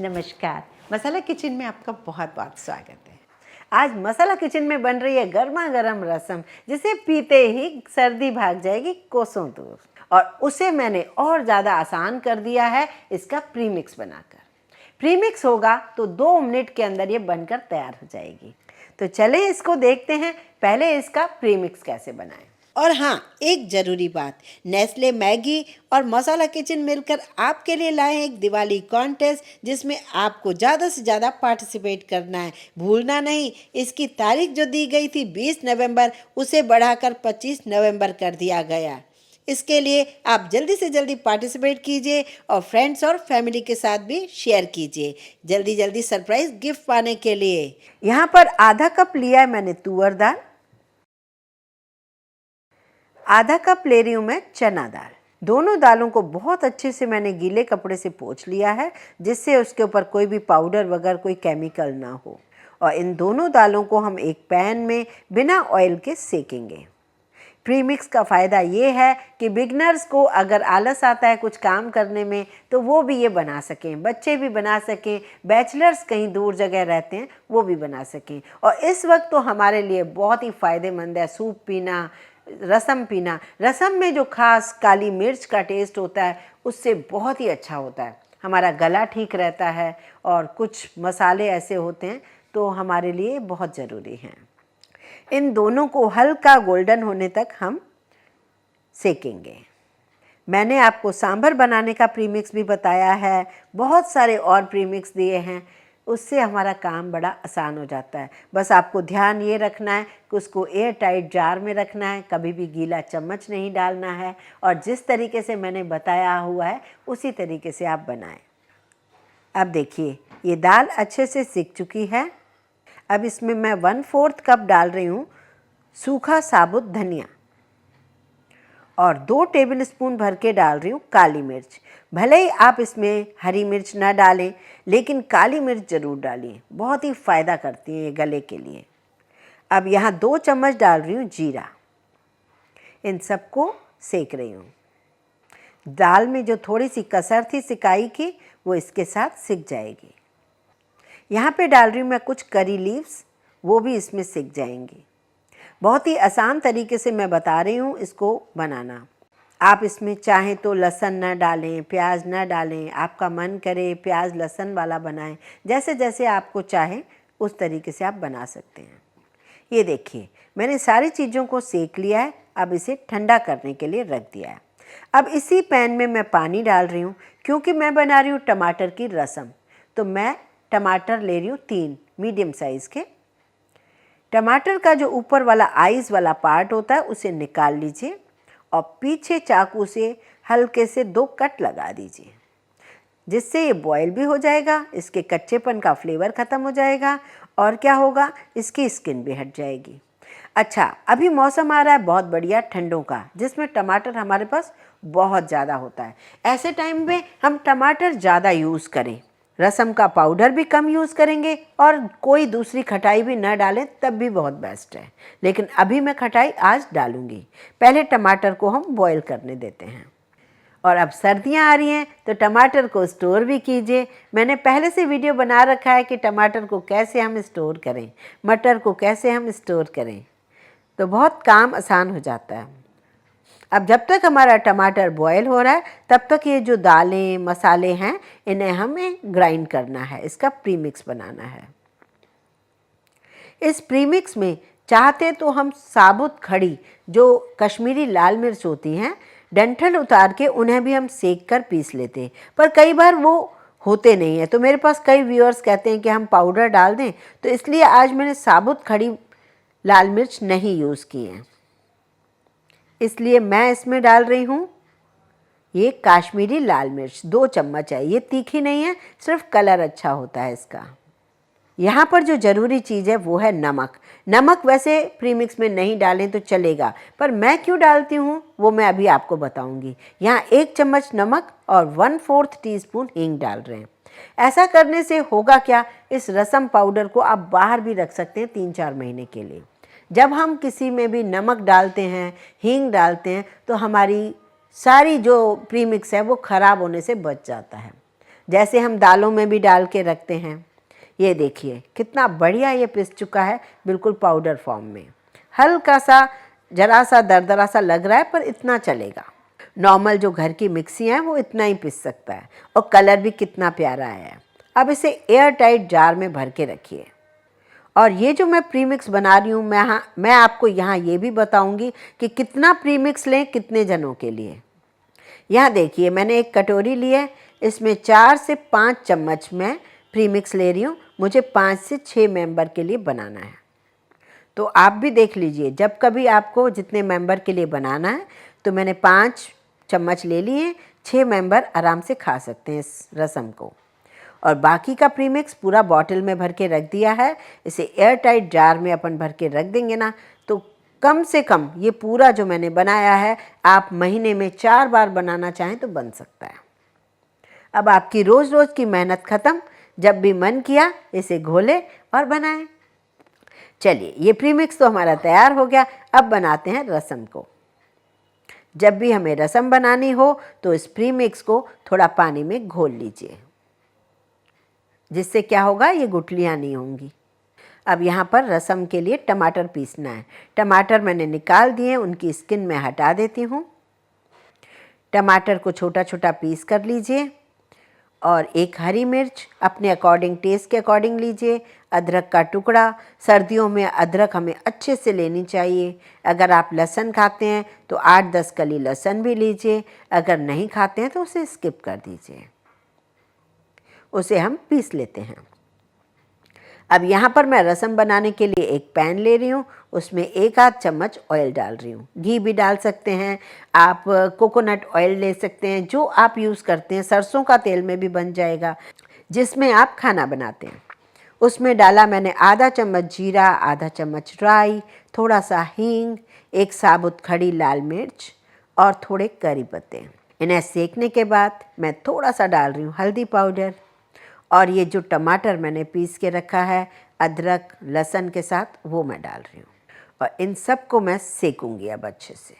नमस्कार, मसाला किचन में आपका बहुत बहुत स्वागत है। आज मसाला किचन में बन रही है गर्मा गर्म रसम, जिसे पीते ही सर्दी भाग जाएगी कोसों दूर। और उसे मैंने और ज़्यादा आसान कर दिया है इसका प्रीमिक्स बनाकर। प्रीमिक्स होगा तो 2 मिनट के अंदर ये बनकर तैयार हो जाएगी। तो चलें इसको देखते हैं, पहले इसका प्रीमिक्स कैसे बनाएं। और हाँ, एक ज़रूरी बात, नेस्ले मैगी और मसाला किचन मिलकर आपके लिए लाए हैं एक दिवाली कॉन्टेस्ट, जिसमें आपको ज़्यादा से ज़्यादा पार्टिसिपेट करना है। भूलना नहीं, इसकी तारीख जो दी गई थी 20 नवंबर, उसे बढ़ाकर 25 नवंबर कर दिया गया। इसके लिए आप जल्दी से जल्दी पार्टिसिपेट कीजिए और फ्रेंड्स और फैमिली के साथ भी शेयर कीजिए, जल्दी जल्दी सरप्राइज गिफ्ट पाने के लिए। यहाँ पर आधा कप लिया है मैंने तुअर दाल, आधा कप ले रही हूँ मैं चना दाल। दोनों दालों को बहुत अच्छे से मैंने गीले कपड़े से पोंछ लिया है, जिससे उसके ऊपर कोई भी पाउडर वगैरह कोई केमिकल ना हो। और इन दोनों दालों को हम एक पैन में बिना ऑयल के सेकेंगे। प्रीमिक्स का फ़ायदा ये है कि बिगनर्स को अगर आलस आता है कुछ काम करने में, तो वो भी ये बना सकें, बच्चे भी बना सकें, बैचलर्स कहीं दूर जगह रहते हैं वो भी बना सकें। और इस वक्त तो हमारे लिए बहुत ही फ़ायदेमंद है सूप पीना, रसम पीना। रसम में जो खास काली मिर्च का टेस्ट होता है उससे बहुत ही अच्छा होता है, हमारा गला ठीक रहता है। और कुछ मसाले ऐसे होते हैं तो हमारे लिए बहुत ज़रूरी हैं। इन दोनों को हल्का गोल्डन होने तक हम सेकेंगे। मैंने आपको सांभर बनाने का प्रीमिक्स भी बताया है, बहुत सारे और प्रीमिक्स दिए हैं, उससे हमारा काम बड़ा आसान हो जाता है। बस आपको ध्यान ये रखना है कि उसको एयर टाइट जार में रखना है, कभी भी गीला चम्मच नहीं डालना है। और जिस तरीके से मैंने बताया हुआ है उसी तरीके से आप बनाएं। अब देखिए, ये दाल अच्छे से सिक चुकी है। अब इसमें मैं 1/4 कप डाल रही हूँ सूखा साबुत धनिया और 2 टेबलस्पून भर के डाल रही हूँ काली मिर्च। भले ही आप इसमें हरी मिर्च ना डालें, लेकिन काली मिर्च ज़रूर डालिए, बहुत ही फ़ायदा करती है ये गले के लिए। अब यहाँ 2 चम्मच डाल रही हूँ जीरा। इन सबको सेक रही हूँ। दाल में जो थोड़ी सी कसर थी सिकाई की, वो इसके साथ सिक जाएगी। यहाँ पे डाल रही हूँ मैं कुछ करी लीव्स, वो भी इसमें सिक जाएंगी। बहुत ही आसान तरीके से मैं बता रही हूँ इसको बनाना। आप इसमें चाहें तो लहसुन ना डालें, प्याज ना डालें, आपका मन करे प्याज लहसुन वाला बनाएं, जैसे जैसे आपको चाहे उस तरीके से आप बना सकते हैं। ये देखिए, मैंने सारी चीज़ों को सेक लिया है। अब इसे ठंडा करने के लिए रख दिया है। अब इसी पैन में मैं पानी डाल रही हूँ, क्योंकि मैं बना रही हूँ टमाटर की रसम। तो मैं टमाटर ले रही हूँ 3 मीडियम साइज़ के। टमाटर का जो ऊपर वाला आइस वाला पार्ट होता है उसे निकाल लीजिए और पीछे चाकू से हल्के से 2 कट लगा दीजिए, जिससे ये बॉयल भी हो जाएगा, इसके कच्चेपन का फ्लेवर ख़त्म हो जाएगा और क्या होगा, इसकी स्किन भी हट जाएगी। अच्छा, अभी मौसम आ रहा है बहुत बढ़िया ठंडों का, जिसमें टमाटर हमारे पास बहुत ज़्यादा होता है। ऐसे टाइम में हम टमाटर ज़्यादा यूज़ करें, रसम का पाउडर भी कम यूज़ करेंगे और कोई दूसरी खटाई भी न डालें तब भी बहुत बेस्ट है। लेकिन अभी मैं खटाई आज डालूँगी। पहले टमाटर को हम बॉयल करने देते हैं। और अब सर्दियाँ आ रही हैं तो टमाटर को स्टोर भी कीजिए। मैंने पहले से वीडियो बना रखा है कि टमाटर को कैसे हम स्टोर करें, मटर को कैसे हम स्टोर करें, तो बहुत काम आसान हो जाता है। अब जब तक हमारा टमाटर बॉयल हो रहा है तब तक ये जो दालें मसाले हैं इन्हें हमें ग्राइंड करना है, इसका प्रीमिक्स बनाना है। इस प्रीमिक्स में चाहते तो हम साबुत खड़ी जो कश्मीरी लाल मिर्च होती हैं, डंठल उतार के उन्हें भी हम सेक कर पीस लेते हैं, पर कई बार वो होते नहीं हैं। तो मेरे पास कई व्यूअर्स कहते हैं कि हम पाउडर डाल दें, तो इसलिए आज मैंने साबुत खड़ी लाल मिर्च नहीं यूज़ की हैं। इसलिए मैं इसमें डाल रही हूँ ये काश्मीरी लाल मिर्च, 2 चम्मच है। ये तीखी नहीं है, सिर्फ कलर अच्छा होता है इसका। यहाँ पर जो ज़रूरी चीज़ है वो है नमक। नमक वैसे प्रीमिक्स में नहीं डालें तो चलेगा, पर मैं क्यों डालती हूँ वो मैं अभी आपको बताऊँगी। यहाँ 1 चम्मच नमक और 1/4 टीस्पून हींग डाल रहे हैं। ऐसा करने से होगा क्या, इस रसम पाउडर को आप बाहर भी रख सकते हैं 3-4 महीने के लिए। जब हम किसी में भी नमक डालते हैं, हींग डालते हैं, तो हमारी सारी जो प्रीमिक्स है वो ख़राब होने से बच जाता है। जैसे हम दालों में भी डाल के रखते हैं। ये देखिए कितना बढ़िया ये पिस चुका है, बिल्कुल पाउडर फॉर्म में। हल्का सा जरा सा दरदरा सा लग रहा है, पर इतना चलेगा। नॉर्मल जो घर की मिक्सी है वो इतना ही पिस सकता है, और कलर भी कितना प्यारा आया है। अब इसे एयर टाइट जार में भर के रखिए। और ये जो मैं प्रीमिक्स बना रही हूँ, मैं आपको यहाँ ये भी बताऊँगी कि कितना प्रीमिक्स लें कितने जनों के लिए। यहाँ देखिए मैंने एक कटोरी ली है, इसमें 4 से 5 चम्मच मैं प्रीमिक्स ले रही हूँ। मुझे 5 से 6 मेंबर के लिए बनाना है, तो आप भी देख लीजिए जब कभी आपको जितने मेंबर के लिए बनाना है। तो मैंने 5 चम्मच ले लिए, 6 मेंबर आराम से खा सकते हैं इस रसम को। और बाकी का प्रीमिक्स पूरा बॉटल में भर के रख दिया है। इसे एयर टाइट जार में अपन भर के रख देंगे ना, तो कम से कम ये पूरा जो मैंने बनाया है आप महीने में 4 बार बनाना चाहें तो बन सकता है। अब आपकी रोज़ रोज़ की मेहनत ख़त्म। जब भी मन किया इसे घोले और बनाएं। चलिए ये प्रीमिक्स तो हमारा तैयार हो गया। अब बनाते हैं रसम को। जब भी हमें रसम बनानी हो तो इस प्रीमिक्स को थोड़ा पानी में घोल लीजिए, जिससे क्या होगा, ये गुठलियाँ नहीं होंगी। अब यहाँ पर रसम के लिए टमाटर पीसना है। टमाटर मैंने निकाल दिए, उनकी स्किन मैं हटा देती हूँ। टमाटर को छोटा छोटा पीस कर लीजिए, और एक हरी मिर्च अपने अकॉर्डिंग, टेस्ट के अकॉर्डिंग लीजिए। अदरक का टुकड़ा, सर्दियों में अदरक हमें अच्छे से लेनी चाहिए। अगर आप लहसुन खाते हैं तो 8-10 कली लहसुन भी लीजिए, अगर नहीं खाते हैं तो उसे स्किप कर दीजिए। उसे हम पीस लेते हैं। अब यहाँ पर मैं रसम बनाने के लिए एक पैन ले रही हूँ, उसमें 1 आध चम्मच ऑयल डाल रही हूँ। घी भी डाल सकते हैं आप, कोकोनट ऑयल ले सकते हैं, जो आप यूज़ करते हैं। सरसों का तेल में भी बन जाएगा, जिसमें आप खाना बनाते हैं। उसमें डाला मैंने आधा चम्मच जीरा, आधा चम्मच राई, थोड़ा सा हींग, 1 साबुत खड़ी लाल मिर्च और थोड़े करी पत्ते। इन्हें सेकने के बाद मैं थोड़ा सा डाल रही हूँ हल्दी पाउडर, और ये जो टमाटर मैंने पीस के रखा है अदरक लहसुन के साथ, वो मैं डाल रही हूँ। और इन सब को मैं सेकूंगी अब अच्छे से।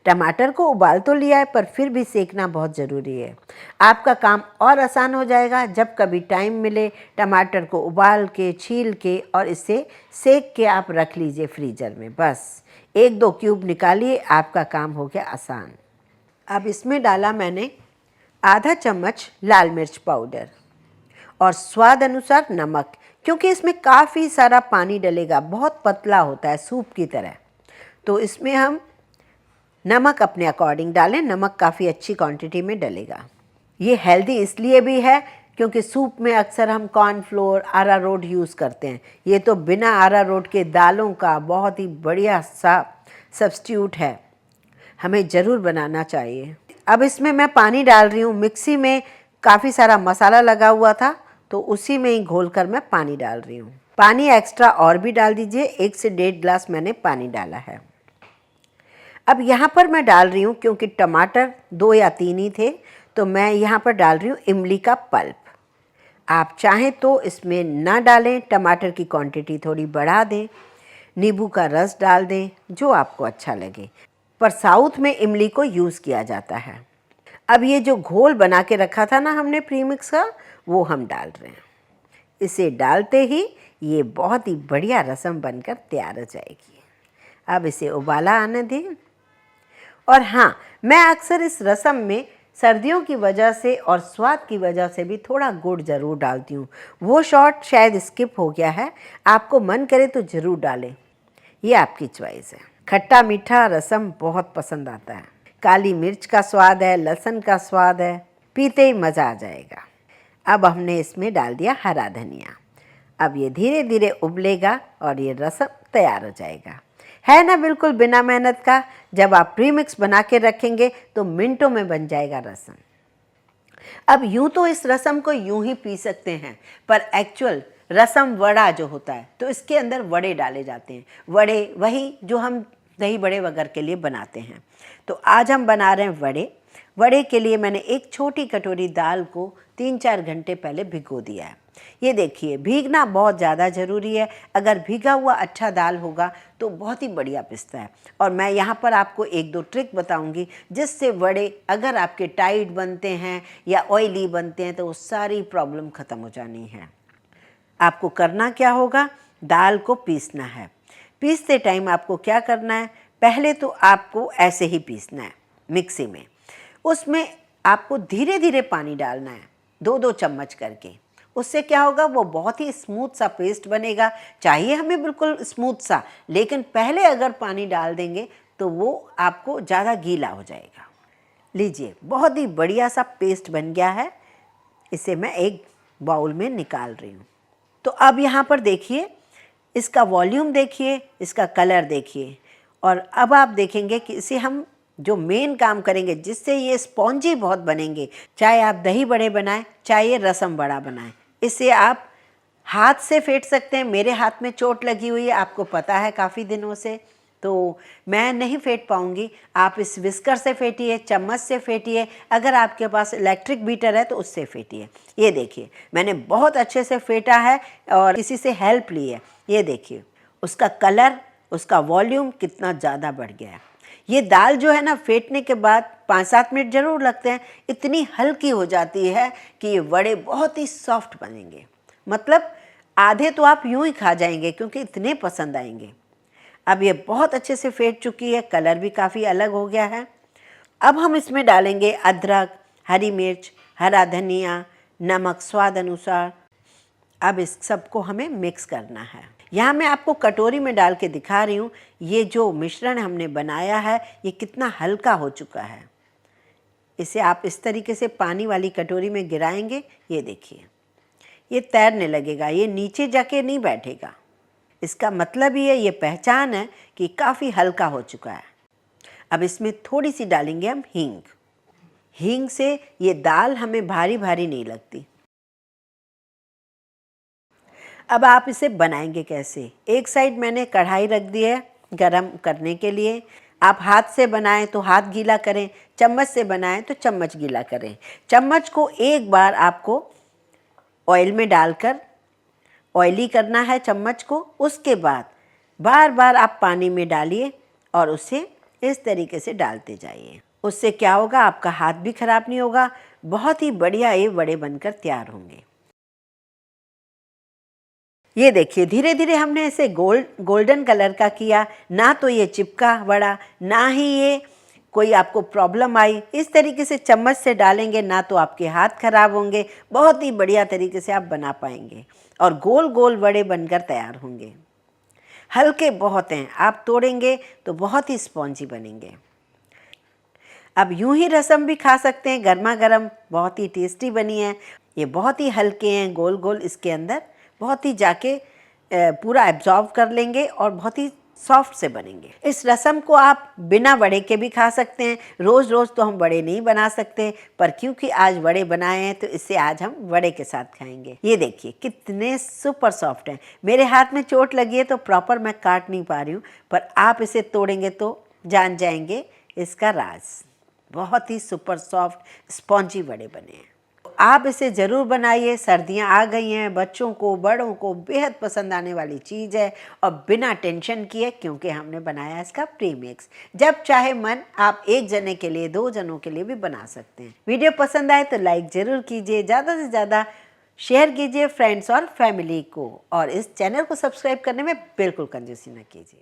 टमाटर को उबाल तो लिया है, पर फिर भी सेकना बहुत ज़रूरी है। आपका काम और आसान हो जाएगा। जब कभी टाइम मिले टमाटर को उबाल के, छील के और इसे सेक के आप रख लीजिए फ्रीज़र में। बस 1-2 क्यूब निकालिए, आपका काम हो गया आसान। अब इसमें डाला मैंने आधा चम्मच लाल मिर्च पाउडर और स्वाद अनुसार नमक, क्योंकि इसमें काफ़ी सारा पानी डलेगा, बहुत पतला होता है सूप की तरह। तो इसमें हम नमक अपने अकॉर्डिंग डालें। नमक काफ़ी अच्छी क्वांटिटी में डलेगा। ये हेल्दी इसलिए भी है क्योंकि सूप में अक्सर हम कॉर्नफ्लोर, अरारोट यूज़ करते हैं। ये तो बिना अरारोट के दालों का बहुत ही बढ़िया सा सब्स्टिट्यूट है, हमें ज़रूर बनाना चाहिए। अब इसमें मैं पानी डाल रही हूँ। मिक्सी में काफ़ी सारा मसाला लगा हुआ था, तो उसी में ही घोलकर मैं पानी डाल रही हूँ। पानी एक्स्ट्रा और भी डाल दीजिए, 1 से 1.5 गिलास मैंने पानी डाला है। अब यहाँ पर मैं डाल रही हूँ, क्योंकि टमाटर 2 या 3 ही थे, तो मैं यहाँ पर डाल रही हूँ इमली का पल्प। आप चाहें तो इसमें ना डालें, टमाटर की क्वांटिटी थोड़ी बढ़ा दें, नींबू का रस डाल दें, जो आपको अच्छा लगे। पर साउथ में इमली को यूज़ किया जाता है। अब ये जो घोल बना के रखा था ना हमने प्रीमिक्स का, वो हम डाल रहे हैं। इसे डालते ही ये बहुत ही बढ़िया रसम बनकर तैयार हो जाएगी। अब इसे उबाला आने दें। और हाँ, मैं अक्सर इस रसम में सर्दियों की वजह से और स्वाद की वजह से भी थोड़ा गुड़ ज़रूर डालती हूँ। वो शॉट शायद स्किप हो गया है, आपको मन करे तो ज़रूर डालें, ये आपकी चॉइस है। खट्टा मीठा रसम बहुत पसंद आता है। काली मिर्च का स्वाद है, लहसुन का स्वाद है, पीते ही मज़ा आ जाएगा। अब हमने इसमें डाल दिया हरा धनिया। अब ये धीरे धीरे उबलेगा और ये रसम तैयार हो जाएगा। है ना बिल्कुल बिना मेहनत का। जब आप प्रीमिक्स बना के रखेंगे तो मिनटों में बन जाएगा रसम। अब यूँ तो इस रसम को यूँ ही पी सकते हैं, पर एक्चुअल रसम वड़ा जो होता है तो इसके अंदर वड़े डाले जाते हैं। वड़े वही जो हम दही बड़े वगैरह के लिए बनाते हैं। तो आज हम बना रहे हैं वड़े। वड़े के लिए मैंने एक छोटी कटोरी दाल को 3-4 घंटे पहले भिगो दिया है। ये देखिए, भीगना बहुत ज़्यादा ज़रूरी है। अगर भीगा हुआ अच्छा दाल होगा तो बहुत ही बढ़िया पिसता है। और मैं यहाँ पर आपको 1-2 ट्रिक बताऊँगी जिससे वड़े अगर आपके टाइट बनते हैं या ऑयली बनते हैं तो वो सारी प्रॉब्लम ख़त्म हो जानी है। आपको करना क्या होगा, दाल को पीसना है। पीसते टाइम आपको क्या करना है, पहले तो आपको ऐसे ही पीसना है मिक्सी में। उसमें आपको धीरे धीरे पानी डालना है, 2-2 चम्मच करके। उससे क्या होगा, वो बहुत ही स्मूथ सा पेस्ट बनेगा। चाहिए हमें बिल्कुल स्मूथ सा, लेकिन पहले अगर पानी डाल देंगे तो वो आपको ज़्यादा गीला हो जाएगा। लीजिए, बहुत ही बढ़िया सा पेस्ट बन गया है। इसे मैं एक बाउल में निकाल रही हूँ। तो अब यहाँ पर देखिए, इसका वॉल्यूम देखिए, इसका कलर देखिए। और अब आप देखेंगे कि इसे हम जो मेन काम करेंगे जिससे ये स्पॉन्जी बहुत बनेंगे, चाहे आप दही बड़े बनाएं, चाहे रसम बड़ा बनाएं, इसे आप हाथ से फेंट सकते हैं। मेरे हाथ में चोट लगी हुई है, आपको पता है काफ़ी दिनों से, तो मैं नहीं फेंट पाऊँगी। आप इस विस्कर से फेंटिए, चम्मच से फेंटिए, अगर आपके पास इलेक्ट्रिक बीटर है तो उससे फेंटिए। ये देखिए, मैंने बहुत अच्छे से फेंटा है और किसी से हेल्प ली है। ये देखिए, उसका कलर, उसका वॉल्यूम कितना ज़्यादा बढ़ गया है। ये दाल जो है ना, फेंटने के बाद 5-7 मिनट ज़रूर लगते हैं, इतनी हल्की हो जाती है कि ये वड़े बहुत ही सॉफ्ट बनेंगे। मतलब आधे तो आप यूं ही खा जाएंगे क्योंकि इतने पसंद आएंगे। अब ये बहुत अच्छे से फेंट चुकी है, कलर भी काफ़ी अलग हो गया है। अब हम इसमें डालेंगे अदरक, हरी मिर्च, हरा धनिया, नमक स्वाद अनुसार। अब इस सबको हमें मिक्स करना है। यहाँ मैं आपको कटोरी में डाल के दिखा रही हूँ, ये जो मिश्रण हमने बनाया है ये कितना हल्का हो चुका है। इसे आप इस तरीके से पानी वाली कटोरी में गिराएंगे, ये देखिए, ये तैरने लगेगा, ये नीचे जाके नहीं बैठेगा। इसका मतलब ये पहचान है कि काफ़ी हल्का हो चुका है। अब इसमें थोड़ी सी डालेंगे हम हींग। हींग से ये दाल हमें भारी भारी नहीं लगती। अब आप इसे बनाएंगे कैसे, एक साइड मैंने कढ़ाई रख दी है गरम करने के लिए। आप हाथ से बनाएं तो हाथ गीला करें, चम्मच से बनाएं तो चम्मच गीला करें। चम्मच को एक बार आपको ऑयल में डालकर ऑयली करना है चम्मच को। उसके बाद बार बार आप पानी में डालिए और उसे इस तरीके से डालते जाइए। उससे क्या होगा, आपका हाथ भी खराब नहीं होगा, बहुत ही बढ़िया ये वड़े बनकर तैयार होंगे। ये देखिए, धीरे धीरे हमने इसे गोल्डन कलर का किया। ना तो ये चिपका वड़ा, ना ही ये कोई आपको प्रॉब्लम आई। इस तरीके से चम्मच से डालेंगे ना तो आपके हाथ खराब होंगे, बहुत ही बढ़िया तरीके से आप बना पाएंगे और गोल गोल वड़े बनकर तैयार होंगे। हल्के बहुत हैं, आप तोड़ेंगे तो बहुत ही स्पॉन्जी बनेंगे। अब यूं ही रसम भी खा सकते हैं, गर्मा गर्म, बहुत ही टेस्टी बनी है। ये बहुत ही हल्के हैं, गोल गोल इसके अंदर बहुत ही जाके पूरा एब्जॉर्व कर लेंगे और बहुत ही सॉफ्ट से बनेंगे। इस रसम को आप बिना वड़े के भी खा सकते हैं। रोज़ रोज़ तो हम वड़े नहीं बना सकते, पर क्योंकि आज वड़े बनाए हैं तो इसे आज हम वड़े के साथ खाएंगे। ये देखिए कितने सुपर सॉफ्ट हैं। मेरे हाथ में चोट लगी है तो प्रॉपर मैं काट नहीं पा रही हूँ, पर आप इसे तोड़ेंगे तो जान जाएंगे इसका राज। बहुत ही सुपर सॉफ्ट स्पॉन्जी वड़े बने हैं। आप इसे ज़रूर बनाइए। सर्दियाँ आ गई हैं, बच्चों को बड़ों को बेहद पसंद आने वाली चीज़ है और बिना टेंशन किए, क्योंकि हमने बनाया इसका प्रीमिक्स। जब चाहे मन आप एक जने के लिए, 2 जनों के लिए भी बना सकते हैं। वीडियो पसंद आए तो लाइक ज़रूर कीजिए, ज़्यादा से ज़्यादा शेयर कीजिए फ्रेंड्स और फैमिली को, और इस चैनल को सब्सक्राइब करने में बिल्कुल कंजूसी न कीजिए।